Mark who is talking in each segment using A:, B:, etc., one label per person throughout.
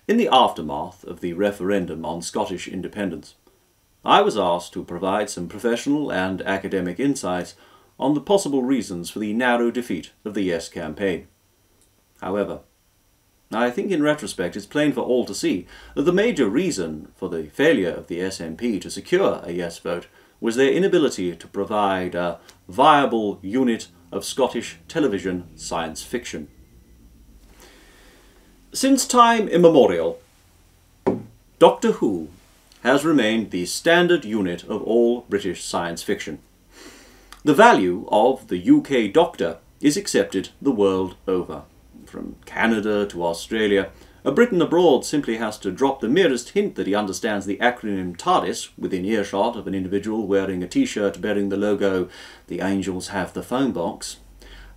A: In the aftermath of the referendum on Scottish independence, I was asked to provide some professional and academic insights on the possible reasons for the narrow defeat of the Yes campaign. However, I think in retrospect it's plain for all to see that the major reason for the failure of the SNP to secure a Yes vote was their inability to provide a viable unit of Scottish television science fiction. Since time immemorial, Doctor Who has remained the standard unit of all British science fiction. The value of the UK Doctor is accepted the world over. From Canada to Australia, a Briton abroad simply has to drop the merest hint that he understands the acronym TARDIS within earshot of an individual wearing a t-shirt bearing the logo "The Angels Have the Phone Box."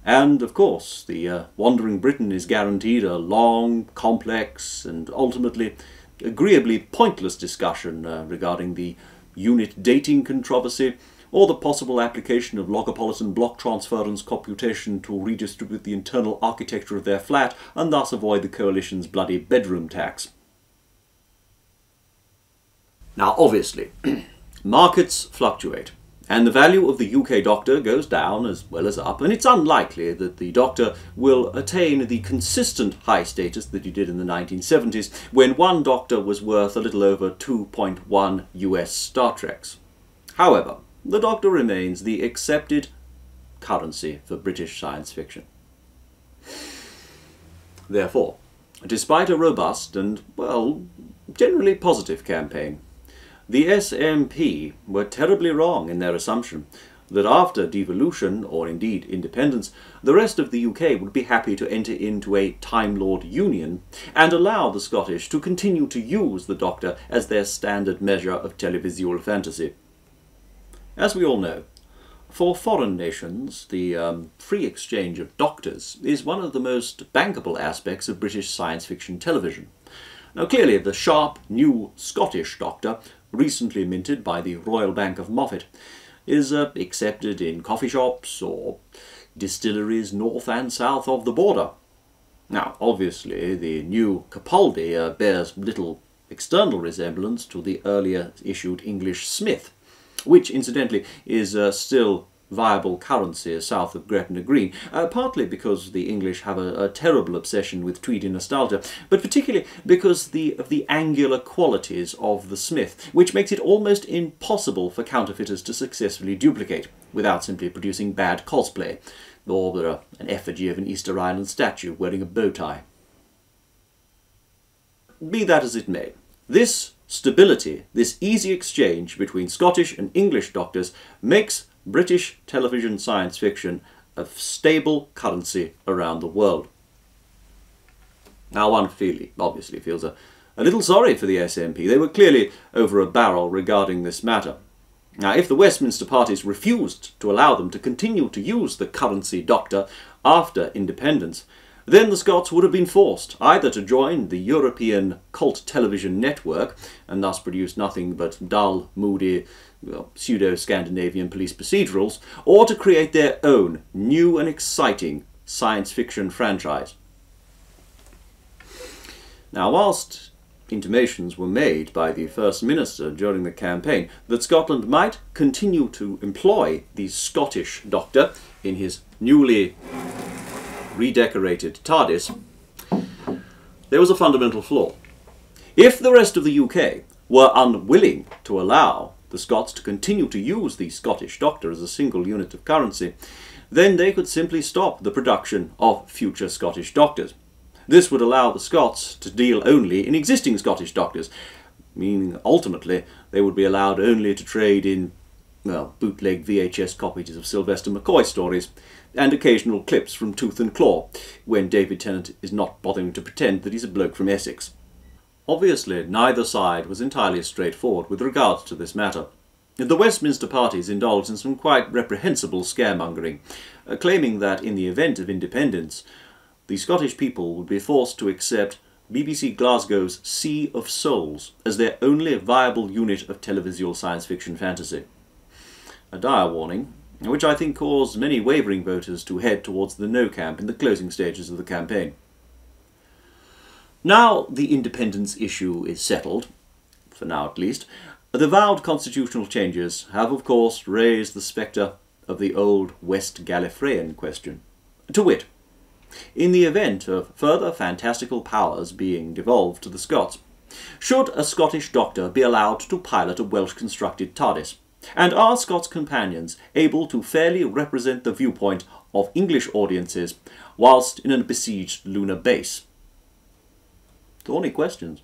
A: And, of course, the wandering Briton is guaranteed a long, complex, and ultimately agreeably pointless discussion regarding the unit dating controversy, or the possible application of Logopolitan block transference computation to redistribute the internal architecture of their flat and thus avoid the coalition's bloody bedroom tax. Now, obviously, markets fluctuate, and the value of the UK Doctor goes down as well as up, and it's unlikely that the Doctor will attain the consistent high status that he did in the 1970s, when one Doctor was worth a little over 2.1 US Star Treks. However, the Doctor remains the accepted currency for British science fiction. Therefore, despite a robust and, well, generally positive campaign, the SNP were terribly wrong in their assumption that after devolution, or indeed independence, the rest of the UK would be happy to enter into a Time Lord union and allow the Scottish to continue to use the Doctor as their standard measure of televisual fantasy. As we all know, for foreign nations, the free exchange of doctors is one of the most bankable aspects of British science fiction television. Now clearly the sharp, new Scottish Doctor, recently minted by the Royal Bank of Moffat, is accepted in coffee shops or distilleries north and south of the border. Now obviously the new Capaldi bears little external resemblance to the earlier issued English Smith, which incidentally is still viable currency south of Gretna Green, partly because the English have a terrible obsession with Tweedy nostalgia, but particularly because of the angular qualities of the Smith, which makes it almost impossible for counterfeiters to successfully duplicate, without simply producing bad cosplay, or an effigy of an Easter Island statue wearing a bow tie. Be that as it may, this stability, this easy exchange between Scottish and English doctors, makes British television science fiction a stable currency around the world. Now one obviously feels a little sorry for the SNP. They were clearly over a barrel regarding this matter. Now if the Westminster parties refused to allow them to continue to use the currency Doctor after independence, then the Scots would have been forced either to join the European cult television network, and thus produce nothing but dull, moody, pseudo-Scandinavian police procedurals, or to create their own new and exciting science fiction franchise. Now, whilst intimations were made by the First Minister during the campaign that Scotland might continue to employ the Scottish Doctor in his newly redecorated TARDIS, there was a fundamental flaw. If the rest of the UK were unwilling to allow the Scots to continue to use the Scottish Doctor as a single unit of currency, then they could simply stop the production of future Scottish Doctors. This would allow the Scots to deal only in existing Scottish Doctors, meaning ultimately they would be allowed only to trade in, bootleg VHS copies of Sylvester McCoy stories, and occasional clips from Tooth and Claw, when David Tennant is not bothering to pretend that he's a bloke from Essex. Obviously, neither side was entirely straightforward with regards to this matter. The Westminster parties indulged in some quite reprehensible scaremongering, claiming that in the event of independence, the Scottish people would be forced to accept BBC Glasgow's Sea of Souls as their only viable unit of televisual science fiction fantasy. A dire warning, which I think caused many wavering voters to head towards the no camp in the closing stages of the campaign. Now the independence issue is settled, for now at least, the vowed constitutional changes have of course raised the spectre of the old West Gallifreyan question. To wit, in the event of further fantastical powers being devolved to the Scots, should a Scottish doctor be allowed to pilot a Welsh-constructed TARDIS? And are Scots companions able to fairly represent the viewpoint of English audiences whilst in a besieged lunar base? Thorny questions,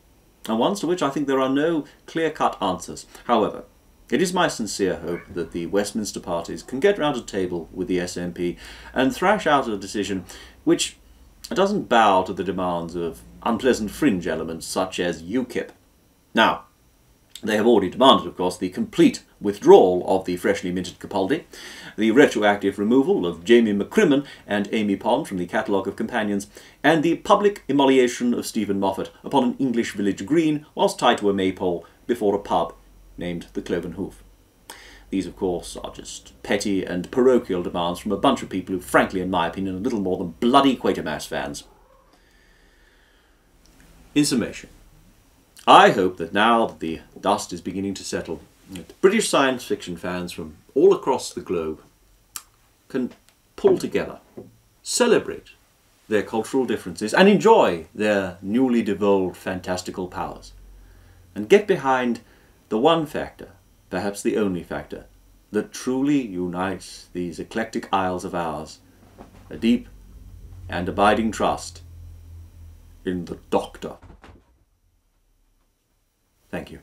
A: and ones to which I think there are no clear-cut answers. However, it is my sincere hope that the Westminster parties can get round a table with the SNP and thrash out a decision which doesn't bow to the demands of unpleasant fringe elements such as UKIP. Now, they have already demanded, of course, the complete withdrawal of the freshly minted Capaldi, the retroactive removal of Jamie McCrimmon and Amy Pond from the catalogue of companions, and the public immolation of Stephen Moffat upon an English village green whilst tied to a maypole before a pub named the Cloven Hoof. These, of course, are just petty and parochial demands from a bunch of people who, frankly, in my opinion, are little more than bloody Quatermass fans. In summation, I hope that now that the dust is beginning to settle, that British science fiction fans from all across the globe can pull together, celebrate their cultural differences, and enjoy their newly devolved fantastical powers, and get behind the one factor, perhaps the only factor, that truly unites these eclectic isles of ours, a deep and abiding trust in the Doctor. Thank you.